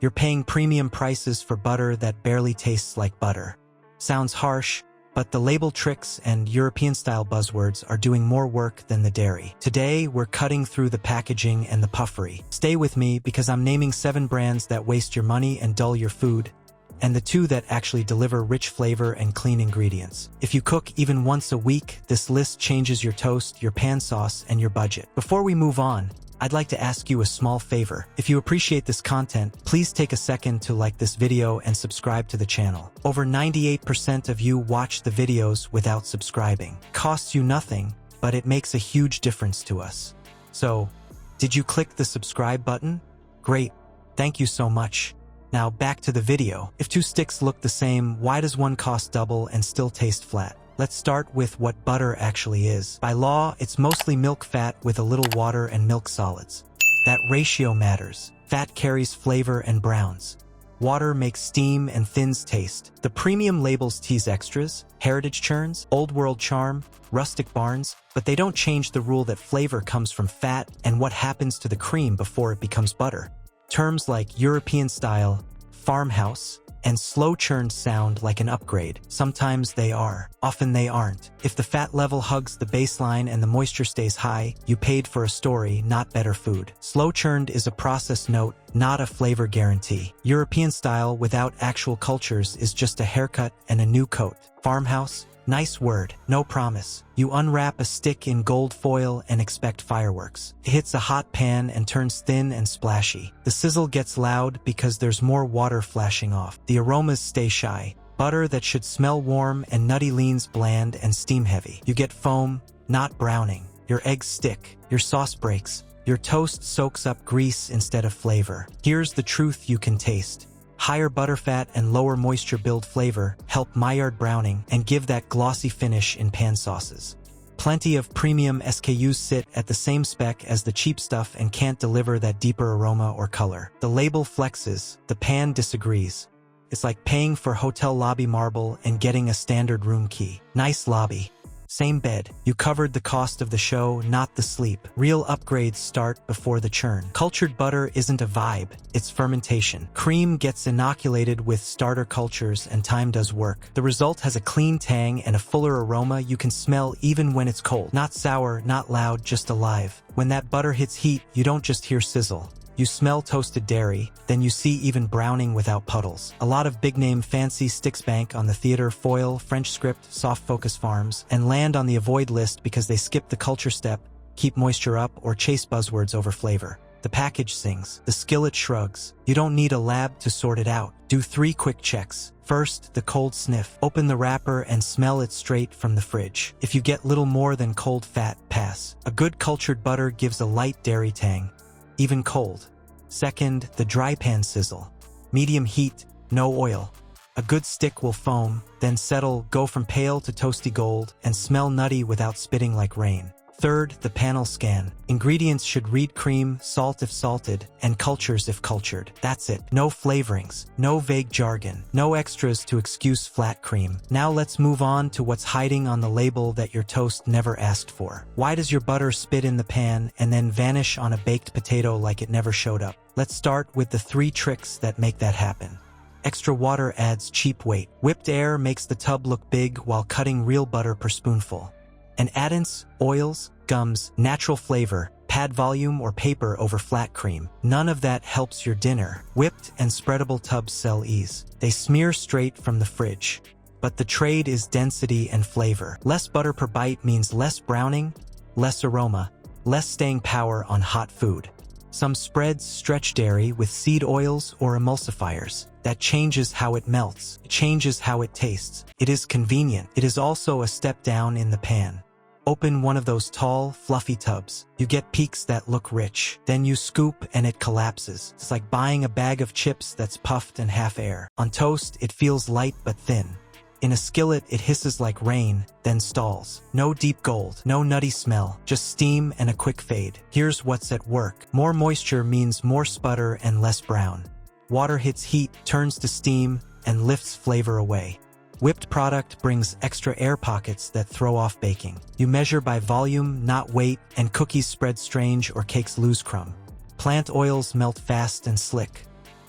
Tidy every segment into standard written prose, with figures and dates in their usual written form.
You're paying premium prices for butter that barely tastes like butter. Sounds harsh, but the label tricks and European-style buzzwords are doing more work than the dairy. Today, we're cutting through the packaging and the puffery. Stay with me because I'm naming 7 brands that waste your money and dull your food, and the 2 that actually deliver rich flavor and clean ingredients. If you cook even once a week, this list changes your toast, your pan sauce, and your budget. Before we move on, I'd like to ask you a small favor. If you appreciate this content, please take a second to like this video and subscribe to the channel. Over 98% of you watch the videos without subscribing. Costs you nothing, but it makes a huge difference to us. So, did you click the subscribe button? Great, thank you so much. Now back to the video. If 2 sticks look the same, why does one cost double and still taste flat? Let's start with what butter actually is. By law, it's mostly milk fat with a little water and milk solids. That ratio matters. Fat carries flavor and browns. Water makes steam and thins taste. The premium labels tease extras, heritage churns, old world charm, rustic barns, but they don't change the rule that flavor comes from fat and what happens to the cream before it becomes butter. Terms like European style, farmhouse, and slow-churned sound like an upgrade. Sometimes they are, often they aren't. If the fat level hugs the baseline and the moisture stays high, you paid for a story, not better food. Slow-churned is a process note, not a flavor guarantee. European style without actual cultures is just a haircut and a new coat. Farmhouse, nice word, no promise. You unwrap a stick in gold foil and expect fireworks. It hits a hot pan and turns thin and splashy. The sizzle gets loud because there's more water flashing off. The aromas stay shy. Butter that should smell warm and nutty leans bland and steam heavy. You get foam, not browning. Your eggs stick. Your sauce breaks. Your toast soaks up grease instead of flavor. Here's the truth you can taste. Higher butterfat and lower moisture build flavor, help Maillard browning, and give that glossy finish in pan sauces. Plenty of premium SKUs sit at the same spec as the cheap stuff and can't deliver that deeper aroma or color. The label flexes, the pan disagrees. It's like paying for hotel lobby marble and getting a standard room key. Nice lobby. Same bed. You covered the cost of the show, not the sleep. Real upgrades start before the churn. Cultured butter isn't a vibe, it's fermentation. Cream gets inoculated with starter cultures and time does work. The result has a clean tang and a fuller aroma you can smell even when it's cold. Not sour, not loud, just alive. When that butter hits heat, you don't just hear sizzle. You smell toasted dairy, then you see even browning without puddles. A lot of big-name fancy sticks bank on the theater, foil, French script, soft focus farms, and land on the avoid list because they skip the culture step, keep moisture up, or chase buzzwords over flavor. The package sings. The skillet shrugs. You don't need a lab to sort it out. Do 3 quick checks. First, the cold sniff. Open the wrapper and smell it straight from the fridge. If you get little more than cold fat, pass. A good cultured butter gives a light dairy tang, even cold. Second, the dry pan sizzle. Medium heat, no oil. A good stick will foam, then settle, go from pale to toasty gold, and smell nutty without spitting like rain. Third, the panel scan. Ingredients should read cream, salt if salted, and cultures if cultured. That's it. No flavorings, no vague jargon, no extras to excuse flat cream. Now let's move on to what's hiding on the label that your toast never asked for. Why does your butter spit in the pan and then vanish on a baked potato like it never showed up? Let's start with the 3 tricks that make that happen. Extra water adds cheap weight. Whipped air makes the tub look big while cutting real butter per spoonful. And additives, oils, gums, natural flavor, pad volume or paper over flat cream. None of that helps your dinner. Whipped and spreadable tubs sell ease. They smear straight from the fridge. But the trade is density and flavor. Less butter per bite means less browning, less aroma, less staying power on hot food. Some spreads stretch dairy with seed oils or emulsifiers. That changes how it melts. It changes how it tastes. It is convenient. It is also a step down in the pan. Open one of those tall, fluffy tubs. You get peaks that look rich. Then you scoop and it collapses. It's like buying a bag of chips that's puffed and half air. On toast, it feels light but thin. In a skillet, it hisses like rain, then stalls. No deep gold, no nutty smell, just steam and a quick fade. Here's what's at work. More moisture means more sputter and less brown. Water hits heat, turns to steam, and lifts flavor away. Whipped product brings extra air pockets that throw off baking. You measure by volume, not weight, and cookies spread strange or cakes lose crumb. Plant oils melt fast and slick.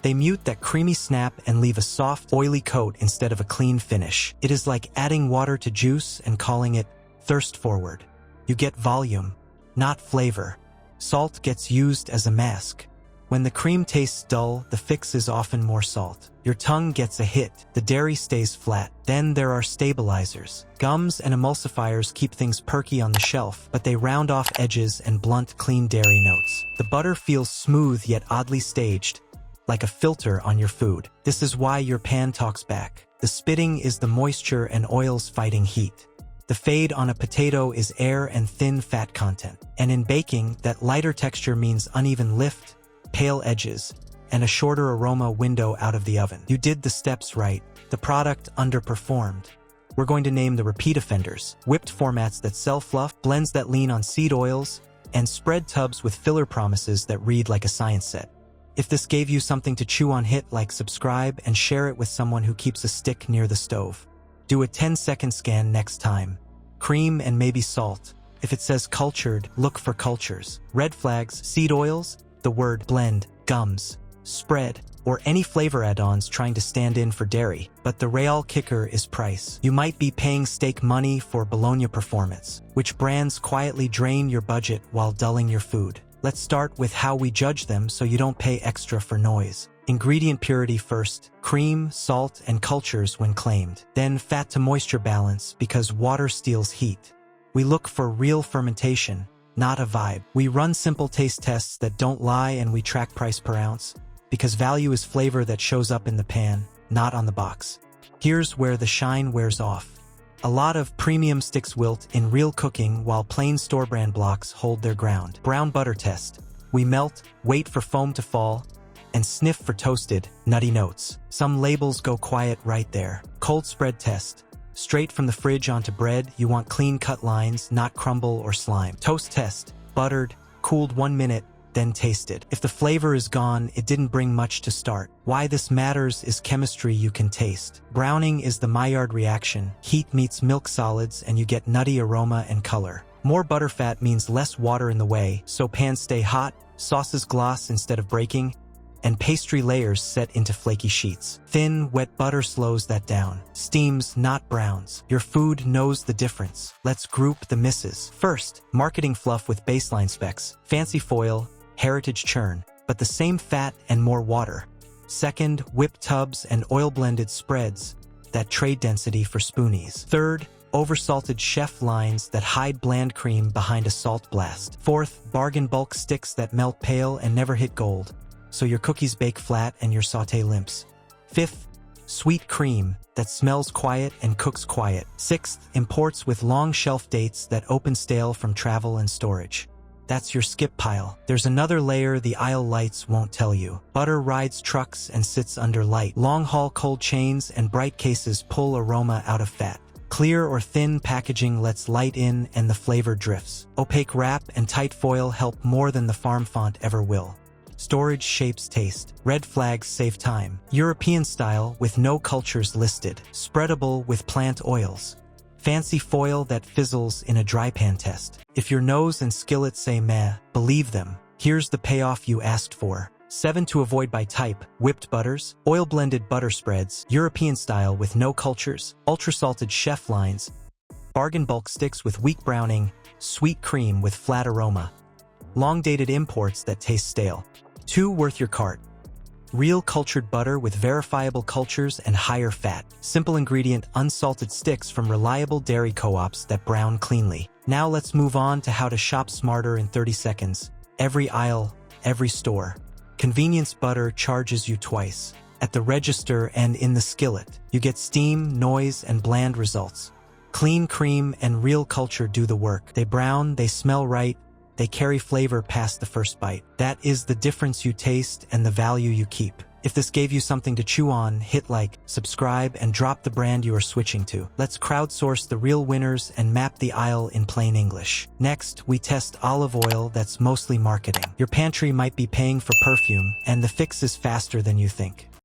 They mute that creamy snap and leave a soft, oily coat instead of a clean finish. It is like adding water to juice and calling it thirst forward. You get volume, not flavor. Salt gets used as a mask. When the cream tastes dull, the fix is often more salt. Your tongue gets a hit, the dairy stays flat. Then there are stabilizers. Gums and emulsifiers keep things perky on the shelf, but they round off edges and blunt clean dairy notes. The butter feels smooth yet oddly staged, like a filter on your food. This is why your pan talks back. The spitting is the moisture and oils fighting heat. The fade on a potato is air and thin fat content. And in baking, that lighter texture means uneven lift, pale edges, and a shorter aroma window out of the oven. You did the steps right. The product underperformed. We're going to name the repeat offenders: whipped formats that sell fluff, blends that lean on seed oils, and spread tubs with filler promises that read like a science set. If this gave you something to chew on, hit like, subscribe, and share it with someone who keeps a stick near the stove. Do a 10-second scan next time. Cream and maybe salt. If it says cultured, look for cultures. Red flags: seed oils, the word blend, gums, spread, or any flavor add-ons trying to stand in for dairy. But the real kicker is price. You might be paying steak money for Bologna performance. Which brands quietly drain your budget while dulling your food? Let's start with how we judge them so you don't pay extra for noise. Ingredient purity first: cream, salt, and cultures when claimed. Then fat to moisture balance, because water steals heat. We look for real fermentation, not a vibe. We run simple taste tests that don't lie, and we track price per ounce, because value is flavor that shows up in the pan, not on the box. Here's where the shine wears off. A lot of premium sticks wilt in real cooking while plain store-brand blocks hold their ground. Brown butter test. We melt, wait for foam to fall, and sniff for toasted, nutty notes. Some labels go quiet right there. Cold spread test. Straight from the fridge onto bread, you want clean-cut lines, not crumble or slime. Toast test. Buttered, cooled 1 minute, then tasted. If the flavor is gone, it didn't bring much to start. Why this matters is chemistry you can taste. Browning is the Maillard reaction. Heat meets milk solids and you get nutty aroma and color. More butterfat means less water in the way, so pans stay hot, sauces gloss instead of breaking, and pastry layers set into flaky sheets. Thin, wet butter slows that down. Steams, not browns. Your food knows the difference. Let's group the misses. First, marketing fluff with baseline specs. Fancy foil, heritage churn, but the same fat and more water. Second, whipped tubs and oil-blended spreads that trade density for spoonies. Third, oversalted chef lines that hide bland cream behind a salt blast. Fourth, bargain bulk sticks that melt pale and never hit gold, so your cookies bake flat and your sauté limps. Fifth, sweet cream that smells quiet and cooks quiet. Sixth, imports with long shelf dates that open stale from travel and storage. That's your skip pile. There's another layer the aisle lights won't tell you. Butter rides trucks and sits under light. Long-haul cold chains and bright cases pull aroma out of fat. Clear or thin packaging lets light in and the flavor drifts. Opaque wrap and tight foil help more than the farm font ever will. Storage shapes taste. Red flags save time. European style with no cultures listed. Spreadable with plant oils. Fancy foil that fizzles in a dry pan test. If your nose and skillet say meh, believe them. Here's the payoff you asked for. 7 to avoid by type: whipped butters, oil-blended butter spreads, European style with no cultures, ultra-salted chef lines, bargain bulk sticks with weak browning, sweet cream with flat aroma, long-dated imports that taste stale. 2 worth your cart. Real cultured butter with verifiable cultures and higher fat. Simple ingredient unsalted sticks from reliable dairy co-ops that brown cleanly. Now let's move on to how to shop smarter in 30 seconds. Every aisle, every store. Convenience butter charges you twice. At the register and in the skillet. You get steam, noise, and bland results. Clean cream and real culture do the work. They brown, they smell right, they carry flavor past the first bite. That is the difference you taste and the value you keep. If this gave you something to chew on, hit like, subscribe, and drop the brand you are switching to. Let's crowdsource the real winners and map the aisle in plain English. Next, we test olive oil that's mostly marketing. Your pantry might be paying for perfume, and the fix is faster than you think.